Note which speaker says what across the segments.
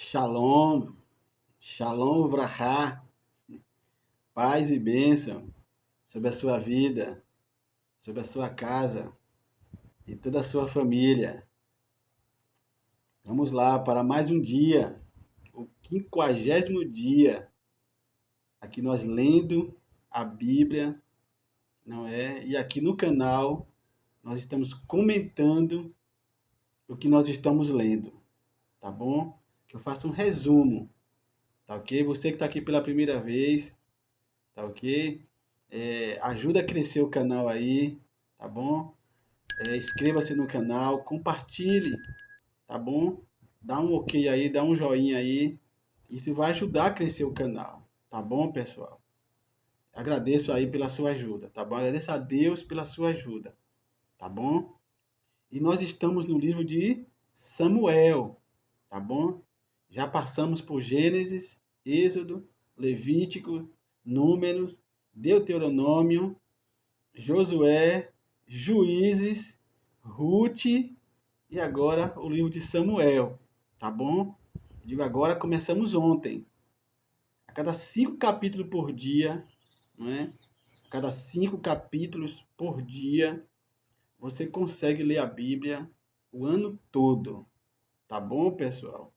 Speaker 1: Shalom, Shalom Uvrahá, paz e bênção sobre a sua vida, sobre a sua casa e toda a sua família. Vamos lá para mais um dia, o 50º dia, aqui nós lendo a Bíblia, não é? E aqui no canal nós estamos comentando o que nós estamos lendo, tá bom? Que eu faço um resumo, tá ok? Você que está aqui pela primeira vez, tá ok? Ajuda a crescer o canal aí, tá bom? Inscreva-se no canal, compartilhe, tá bom? Dá um ok aí, dá um joinha aí. Isso vai ajudar a crescer o canal, tá bom, pessoal? Agradeço aí pela sua ajuda, tá bom? Agradeço a Deus pela sua ajuda, tá bom? E nós estamos no livro de Samuel, tá bom? Já passamos por Gênesis, Êxodo, Levítico, Números, Deuteronômio, Josué, Juízes, Ruth e agora o livro de Samuel, tá bom? Digo agora, começamos ontem. A cada 5 capítulos por dia, não é? A cada 5 capítulos por dia, você consegue ler a Bíblia o ano todo, tá bom, pessoal?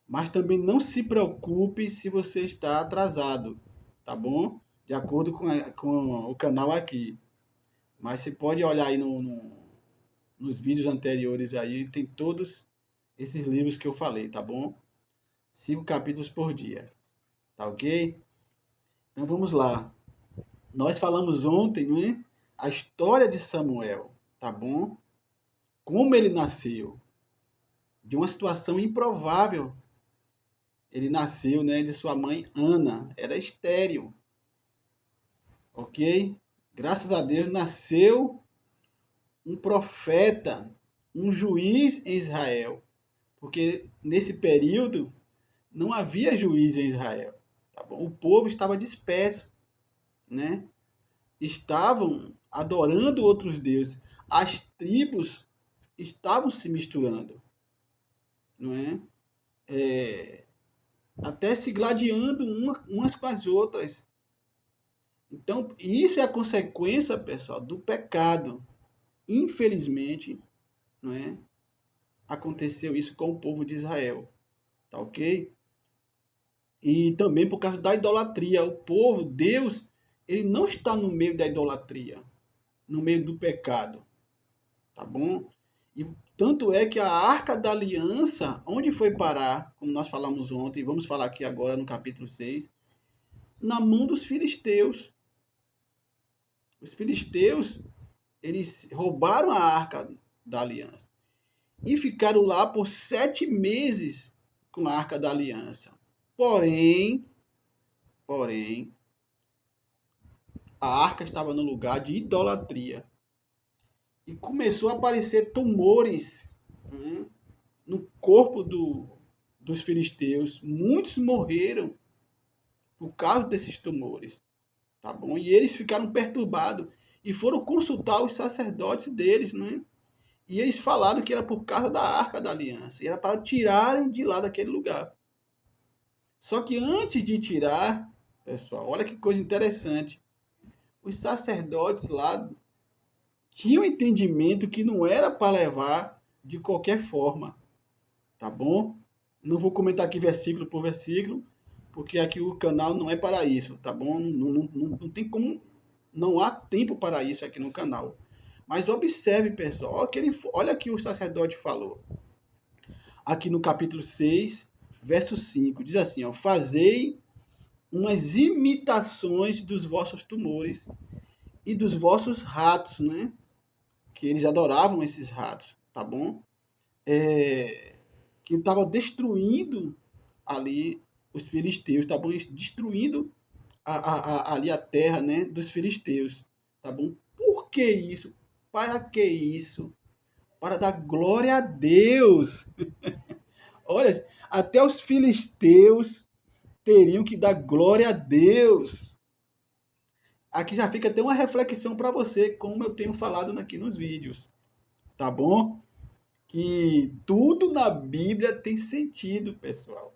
Speaker 1: Mas também não se preocupe se você está atrasado, tá bom? De acordo com o canal aqui. Mas você pode olhar aí nos vídeos anteriores aí, tem todos esses livros que eu falei, tá bom? 5 capítulos por dia, tá ok? Então vamos lá. Nós falamos ontem, não é? A história de Samuel, tá bom? Como ele nasceu. De uma situação improvável. Ele nasceu, né, de sua mãe Ana, era estéril, ok? Graças a Deus nasceu um profeta, um juiz em Israel, porque nesse período não havia juiz em Israel, tá bom? O povo estava disperso, né? Estavam adorando outros deuses, as tribos estavam se misturando, não é? Até se gladiando umas com as outras. Então, isso é a consequência, pessoal, do pecado. Infelizmente, não é? Aconteceu isso com o povo de Israel, tá ok? E também por causa da idolatria. O povo, Deus, ele não está no meio da idolatria, no meio do pecado, tá bom? E tanto é que a Arca da Aliança, onde foi parar, como nós falamos ontem, vamos falar aqui agora no capítulo 6, na mão dos filisteus. Os filisteus, eles roubaram a Arca da Aliança e ficaram lá por 7 meses com a Arca da Aliança. Porém, a arca estava no lugar de idolatria. E começou a aparecer tumores, né, no corpo dos filisteus. Muitos morreram por causa desses tumores, tá bom? E eles ficaram perturbados e foram consultar os sacerdotes deles, né? E eles falaram que era por causa da Arca da Aliança. E era para tirarem de lá daquele lugar. Só que antes de tirar, pessoal, olha que coisa interessante. Os sacerdotes lá tinham entendimento que não era para levar de qualquer forma, tá bom? Não vou comentar aqui versículo por versículo, porque aqui o canal não é para isso, tá bom? Não tem como, não há tempo para isso aqui no canal. Mas observe, pessoal, olha aqui o sacerdote falou. Aqui no capítulo 6, verso 5, diz assim, ó, fazei umas imitações dos vossos tumores e dos vossos ratos, né? Que eles adoravam esses ratos, tá bom? Que estava destruindo ali os filisteus, tá bom? Destruindo ali a terra, né, dos filisteus, tá bom? Por que isso? Para que isso? Para dar glória a Deus. Olha, até os filisteus teriam que dar glória a Deus. Aqui já fica até uma reflexão para você, como eu tenho falado aqui nos vídeos, tá bom? Que tudo na Bíblia tem sentido, pessoal.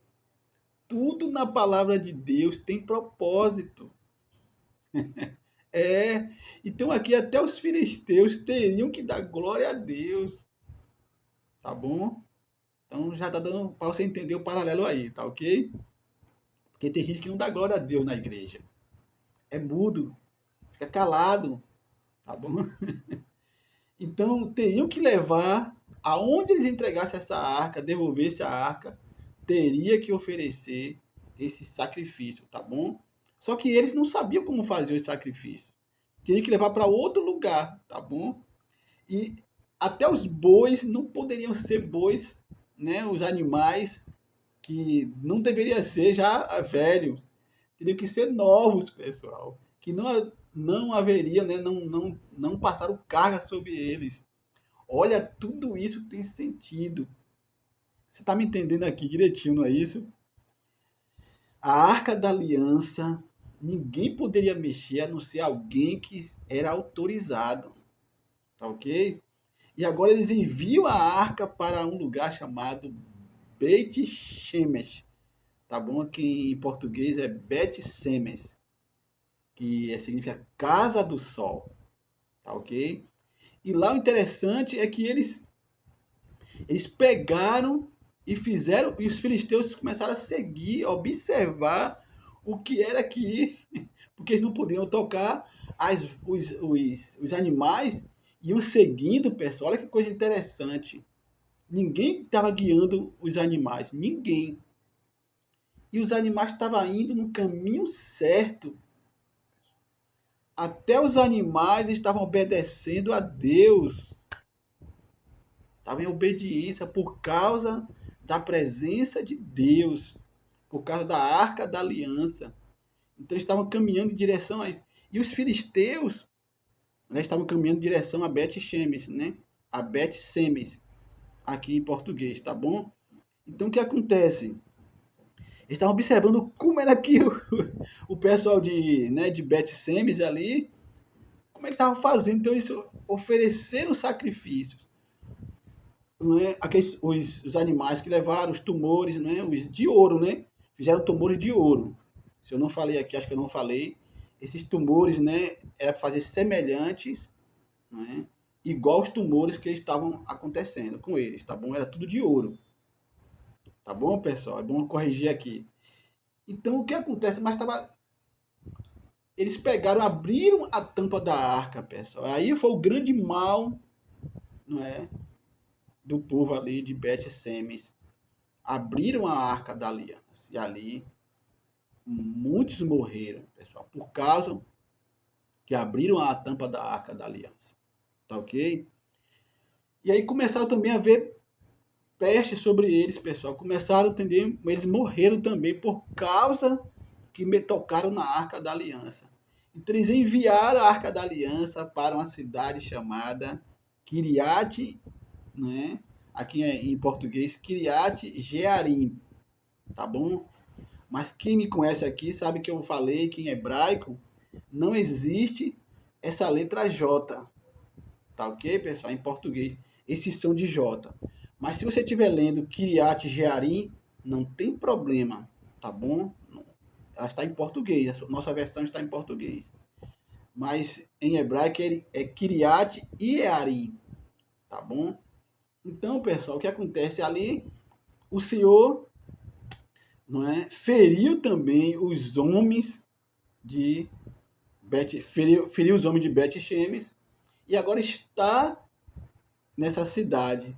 Speaker 1: tudo na palavra de Deus tem propósito. É, então aqui até os filisteus teriam que dar glória a Deus, tá bom? Então já tá dando para você entender o paralelo aí, tá ok? Porque tem gente que não dá glória a Deus na igreja. É mudo, fica calado, tá bom? Então teriam que levar, aonde eles entregassem essa arca, devolvesse a arca, teria que oferecer esse sacrifício, tá bom? Só que eles não sabiam como fazer o sacrifício. Teria que levar para outro lugar, tá bom? E até os bois não poderiam ser bois, né? Os animais que não deveriam ser já velhos, teriam que ser novos, pessoal. Que não haveria, né? Não passaram carga sobre eles. Olha, tudo isso tem sentido. Você está me entendendo aqui direitinho, não é isso? A Arca da Aliança, ninguém poderia mexer a não ser alguém que era autorizado, tá ok? E agora eles enviam a arca para um lugar chamado Beit Shemesh, tá bom? Que em português é Bet Semes, que significa Casa do Sol, tá ok? E lá o interessante é que eles pegaram e fizeram, e os filisteus começaram a seguir, a observar o que era que, porque eles não podiam tocar, os animais iam seguindo, pessoal. Olha que coisa interessante. Ninguém estava guiando os animais, ninguém. E os animais estavam indo no caminho certo. Até os animais estavam obedecendo a Deus. Estavam em obediência por causa da presença de Deus, por causa da arca da aliança. Então eles estavam caminhando em direção a isso. E os filisteus, né, estavam caminhando em direção a Bet-Shemesh, né? A Bet-Semes, aqui em português, tá bom? Então o que acontece? Eles estavam observando como era que o pessoal de Bet-Semes ali, como é que estavam fazendo. Então eles ofereceram sacrifícios. Não é? Os animais que levaram, os tumores, né? Os de ouro, né? Fizeram tumores de ouro. Se eu não falei aqui, acho que eu não falei. Esses tumores, né? Era para fazer semelhantes, né? Igual os tumores que estavam acontecendo com eles, tá bom? Era tudo de ouro. Tá bom, pessoal? É bom corrigir aqui. Então, o que acontece? Mas tava, eles pegaram, abriram a tampa da arca, pessoal. Aí foi o grande mal, não é? Do povo ali de Bet-Semes. Abriram a arca da aliança. E ali muitos morreram, pessoal, por causa que abriram a tampa da arca da aliança. Tá ok? E aí começaram também a ver peste sobre eles, pessoal. Começaram a entender, eles morreram também por causa que me tocaram na arca da aliança. Então eles enviaram a arca da aliança para uma cidade chamada Kiriat, né? Aqui em português, Kiriat Jearim, tá bom? Mas quem me conhece aqui sabe que eu falei que em hebraico não existe essa letra J, tá ok, pessoal? Em português, esse som de J. Mas se você estiver lendo Kiriat Jearim, não tem problema, tá bom? Ela está em português, a nossa versão está em português. Mas em hebraico ele é Kiriat Jearim, tá bom? Então, pessoal, o que acontece ali? O Senhor, não é, feriu também os homens de feriu os homens de Bet-Shemes e agora está nessa cidade.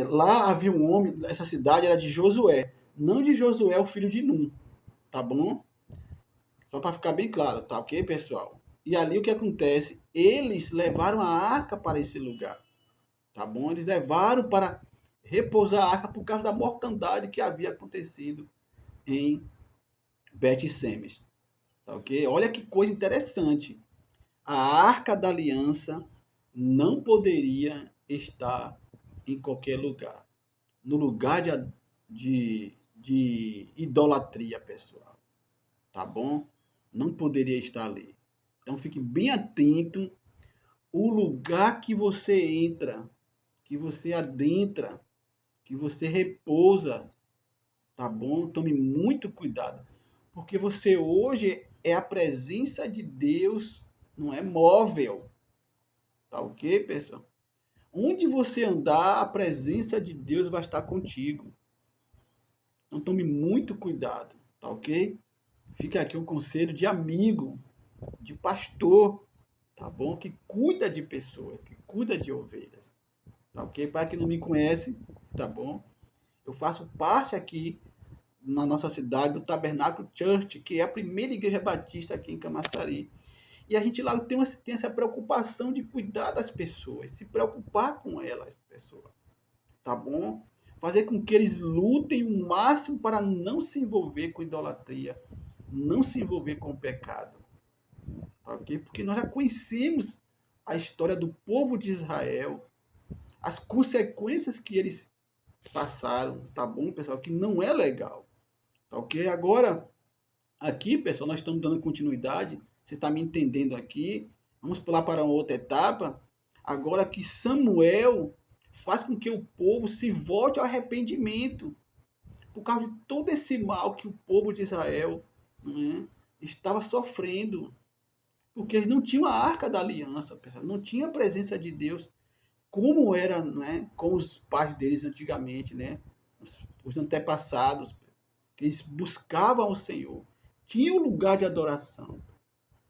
Speaker 1: Lá havia um homem, essa cidade era de Josué, não de Josué, o filho de Num, tá bom? Só para ficar bem claro, tá ok, pessoal? E ali o que acontece? Eles levaram a arca para esse lugar, tá bom? Eles levaram para repousar a arca por causa da mortandade que havia acontecido em Bet-Semes, tá ok? Olha que coisa interessante. A Arca da Aliança não poderia estar em qualquer lugar. No lugar de idolatria, pessoal. Tá bom? Não poderia estar ali. Então fique bem atento. O lugar que você entra, que você adentra, que você repousa, tá bom? Tome muito cuidado, porque você hoje é a presença de Deus, não é móvel, tá ok, pessoal? Onde você andar, a presença de Deus vai estar contigo. Então tome muito cuidado, tá ok? Fica aqui um conselho de amigo, de pastor, tá bom? Que cuida de pessoas, que cuida de ovelhas, tá ok? Para quem não me conhece, tá bom? Eu faço parte aqui na nossa cidade do Tabernáculo Church, que é a primeira igreja batista aqui em Camaçari. E a gente lá tem essa preocupação de cuidar das pessoas, se preocupar com elas, pessoas, tá bom? Fazer com que eles lutem o máximo para não se envolver com idolatria, não se envolver com o pecado, tá ok? Porque nós já conhecemos a história do povo de Israel, as consequências que eles passaram, tá bom, pessoal? Que não é legal, tá ok? Agora, aqui, pessoal, nós estamos dando continuidade, você está me entendendo aqui, vamos pular para uma outra etapa, agora que Samuel faz com que o povo se volte ao arrependimento, por causa de todo esse mal que o povo de Israel, né, estava sofrendo, porque eles não tinham a arca da aliança, pessoal, não tinha a presença de Deus, como era, né, com os pais deles antigamente, né, os antepassados, que eles buscavam o Senhor, tinha um lugar de adoração,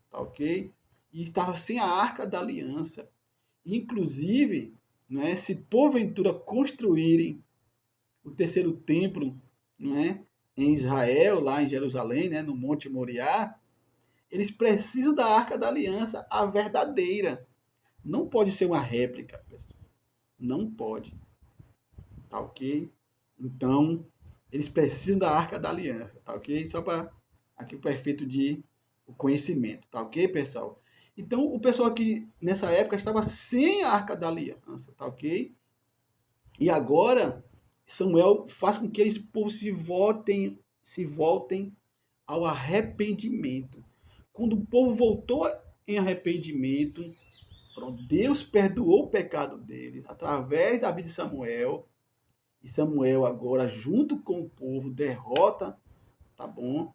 Speaker 1: tá ok? E estava sem a arca da aliança. Inclusive, né, se porventura construírem o terceiro templo, né, em Israel, lá em Jerusalém, né, no Monte Moriá, eles precisam da arca da aliança, a verdadeira. Não pode ser uma réplica, pessoal. Não pode. Tá ok? Então, eles precisam da arca da aliança, tá ok? Só para aqui para efeito de conhecimento, tá ok, pessoal? Então, o pessoal aqui nessa época estava sem a arca da aliança, tá ok? E agora Samuel faz com que eles se voltem ao arrependimento. Quando o povo voltou em arrependimento, pronto, Deus perdoou o pecado deles através da vida de Samuel. E Samuel agora, junto com o povo, derrota, tá bom?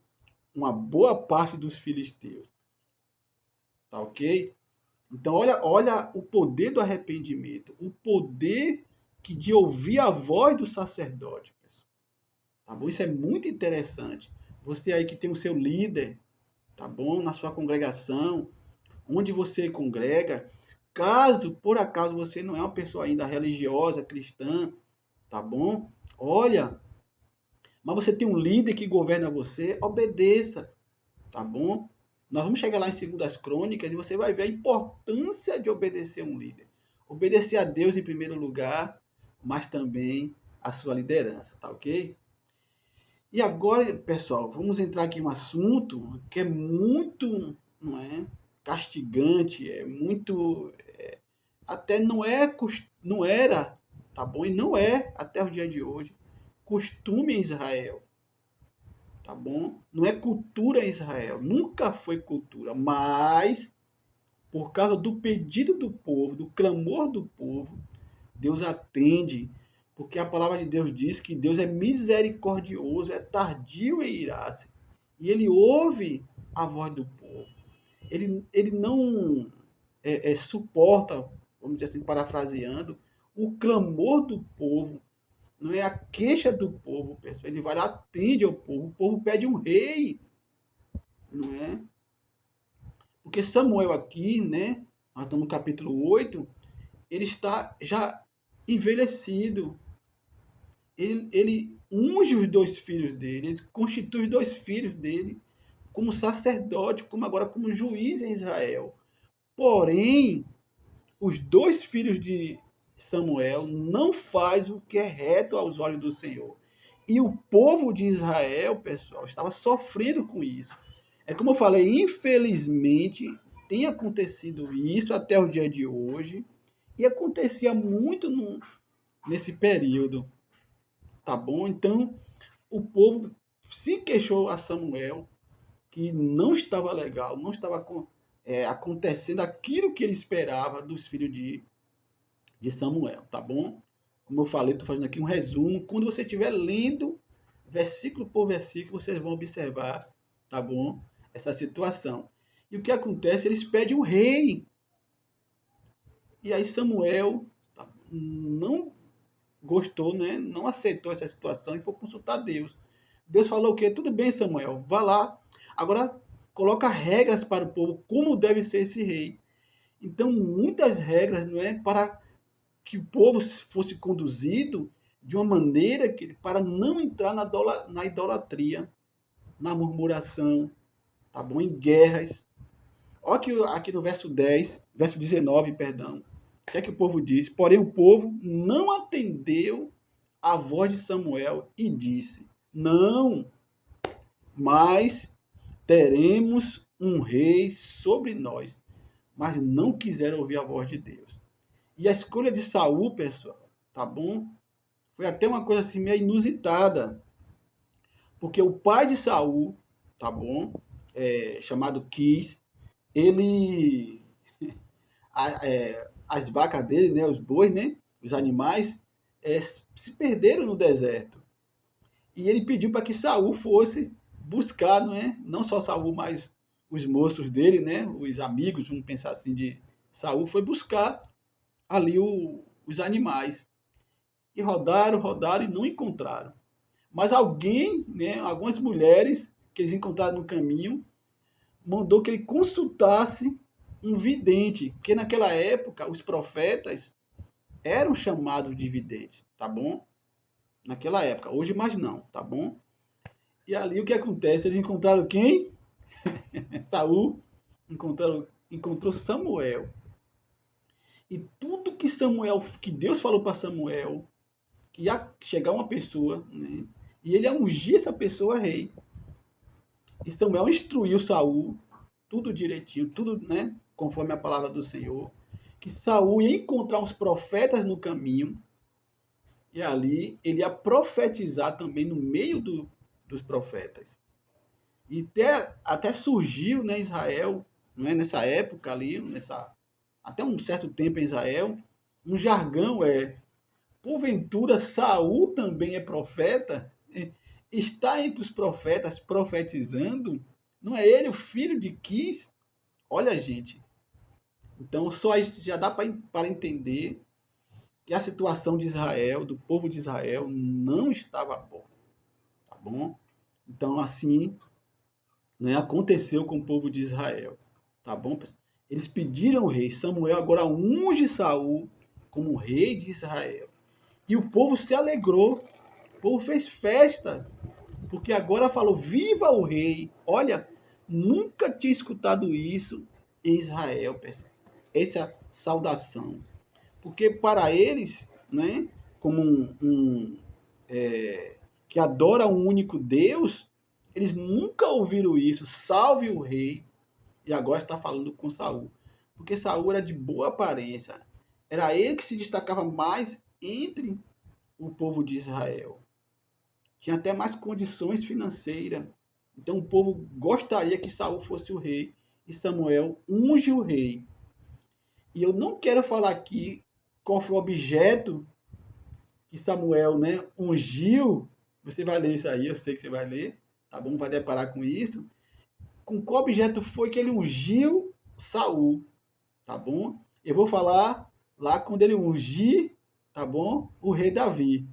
Speaker 1: Uma boa parte dos filisteus. Tá ok? Então, olha o poder do arrependimento. O poder que de ouvir a voz do sacerdote. Pessoal. Tá bom? Isso é muito interessante. Você aí que tem o seu líder, tá bom? Na sua congregação, onde você congrega. Caso, por acaso, você não é uma pessoa ainda religiosa, cristã, tá bom? Olha, mas você tem um líder que governa você, obedeça, tá bom? Nós vamos chegar lá em Segundas Crônicas e você vai ver a importância de obedecer um líder. Obedecer a Deus em primeiro lugar, mas também a sua liderança, tá ok? E agora, pessoal, vamos entrar aqui em um assunto que é muito, não é, castigante, é muito, até não era, tá bom? E não é até o dia de hoje costume em Israel, tá bom? Não é cultura em Israel, nunca foi cultura, mas por causa do pedido do povo, do clamor do povo, Deus atende, porque a palavra de Deus diz que Deus é misericordioso, é tardio em irar-se, e ele ouve a voz do povo. Ele não suporta, vamos dizer assim, parafraseando, o clamor do povo, não é a queixa do povo, pessoal. Ele vai lá, atende ao povo. O povo pede um rei, não é? Porque Samuel aqui, né? Nós estamos no capítulo 8, ele está já envelhecido. Ele unge os dois filhos dele, ele constitui os dois filhos dele como sacerdote, como agora como juiz em Israel. Porém, os dois filhos de Samuel não faz o que é reto aos olhos do Senhor. E o povo de Israel, pessoal, estava sofrendo com isso. É como eu falei, infelizmente tem acontecido isso até o dia de hoje. E acontecia muito nesse período, tá bom? Então, o povo se queixou a Samuel que não estava legal, não estava acontecendo aquilo que ele esperava dos filhos de Samuel, tá bom? Como eu falei, estou fazendo aqui um resumo. Quando você estiver lendo, versículo por versículo, vocês vão observar, tá bom? Essa situação. E o que acontece? Eles pedem um rei. E aí Samuel não gostou, né? Não aceitou essa situação e foi consultar Deus. Deus falou o quê? Tudo bem, Samuel, vá lá. Agora coloca regras para o povo, como deve ser esse rei. Então, muitas regras, não é, para que o povo fosse conduzido de uma maneira que, para não entrar na idolatria, na murmuração, tá bom? Em guerras. Olha aqui no verso 10, verso 19, perdão. O que é que o povo diz? Porém, o povo não atendeu à voz de Samuel e disse: Não, mas teremos um rei sobre nós. Mas não quiseram ouvir a voz de Deus. E a escolha de Saul, pessoal, tá bom? Foi até uma coisa assim meio inusitada. Porque o pai de Saul, tá bom? Chamado Quis, ele as vacas dele, né, os bois, né, os animais, se perderam no deserto. E ele pediu para que Saul fosse buscar, não é? Não só Saul, mas os moços dele, né, os amigos, vamos pensar assim, de Saul, foi buscar ali os animais. E rodaram, rodaram e não encontraram. Mas alguém, né, algumas mulheres que eles encontraram no caminho, mandou que ele consultasse um vidente, porque naquela época os profetas eram chamados de videntes, tá bom? Naquela época, hoje mais não, tá bom? E ali o que acontece? Eles encontraram quem? Saul encontrou Samuel. E tudo que Deus falou para Samuel, que ia chegar uma pessoa, né? E ele ia ungir essa pessoa rei. E Samuel instruiu Saul, tudo direitinho, tudo, né? Conforme a palavra do Senhor, que Saul ia encontrar uns profetas no caminho, e ali ele ia profetizar também no meio dos profetas. E até surgiu, né, Israel, não é, nessa época ali, até um certo tempo em Israel, um jargão porventura Saul também é profeta? Está entre os profetas profetizando? Não é ele o filho de Quis? Olha, gente, então só isso já dá para entender que a situação de Israel, do povo de Israel, não estava boa, tá bom? Então, assim, né, aconteceu com o povo de Israel, tá bom, pessoal? Eles pediram o rei. Samuel agora unge Saul como rei de Israel. E o povo se alegrou, o povo fez festa, porque agora falou: viva o rei! Olha, nunca tinha escutado isso em Israel, pessoal. Essa saudação. Porque para eles, né, como que adora um único Deus, eles nunca ouviram isso. Salve o rei! E agora está falando com Saul. Porque Saul era de boa aparência. Era ele que se destacava mais entre o povo de Israel. Tinha até mais condições financeiras. Então o povo gostaria que Saul fosse o rei. E Samuel unge o rei. E eu não quero falar aqui qual foi o objeto que Samuel, né, ungiu. Você vai ler isso aí, eu sei que você vai ler, tá bom? Vai deparar com isso. Com qual objeto foi que ele ungiu Saul, tá bom? Eu vou falar lá quando ele ungir, tá bom? O rei Davi,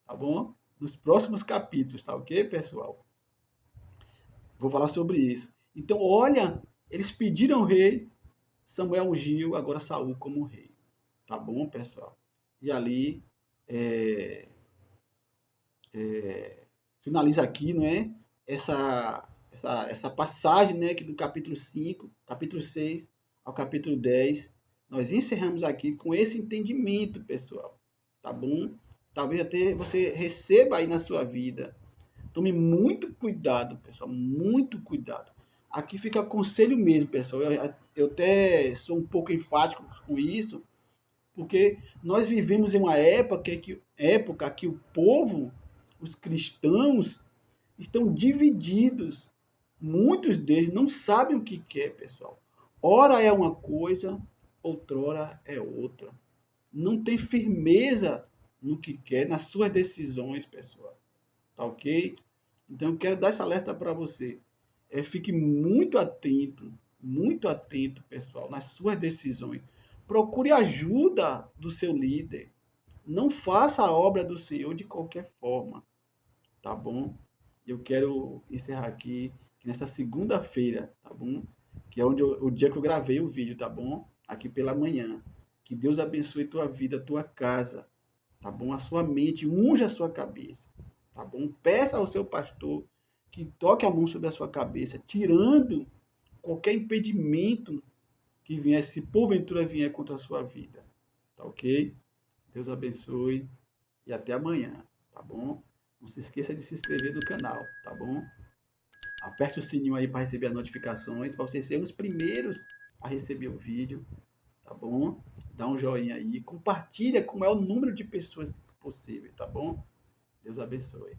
Speaker 1: tá bom? Nos próximos capítulos, tá ok, pessoal? Vou falar sobre isso. Então, olha, eles pediram o rei, Samuel ungiu agora Saul como rei, tá bom, pessoal? E ali é, finaliza aqui, né, essa passagem, né, que do capítulo 5, capítulo 6 ao capítulo 10, nós encerramos aqui com esse entendimento, pessoal, tá bom? Talvez até você receba aí na sua vida. Tome muito cuidado, pessoal, muito cuidado. Aqui fica conselho mesmo, pessoal. Eu até sou um pouco enfático com isso, porque nós vivemos em uma época que o povo, os cristãos, estão divididos. Muitos deles não sabem o que quer, pessoal. Ora é uma coisa, outrora é outra. Não tem firmeza no que quer, nas suas decisões, pessoal. Tá ok? Então, eu quero dar esse alerta para você. Fique muito atento, pessoal, nas suas decisões. Procure ajuda do seu líder. Não faça a obra do Senhor de qualquer forma, tá bom? Eu quero encerrar aqui nesta segunda-feira, tá bom? Que é o dia que eu gravei o vídeo, tá bom? Aqui pela manhã. Que Deus abençoe tua vida, tua casa, tá bom? A sua mente, unja a sua cabeça, tá bom? Peça ao seu pastor que toque a mão sobre a sua cabeça, tirando qualquer impedimento que vier, se porventura vier contra a sua vida, tá ok? Deus abençoe e até amanhã, tá bom? Não se esqueça de se inscrever no canal, tá bom? Aperte o sininho aí para receber as notificações, para vocês serem os primeiros a receber o vídeo, tá bom? Dá um joinha aí, compartilha com o maior número de pessoas possível, tá bom? Deus abençoe.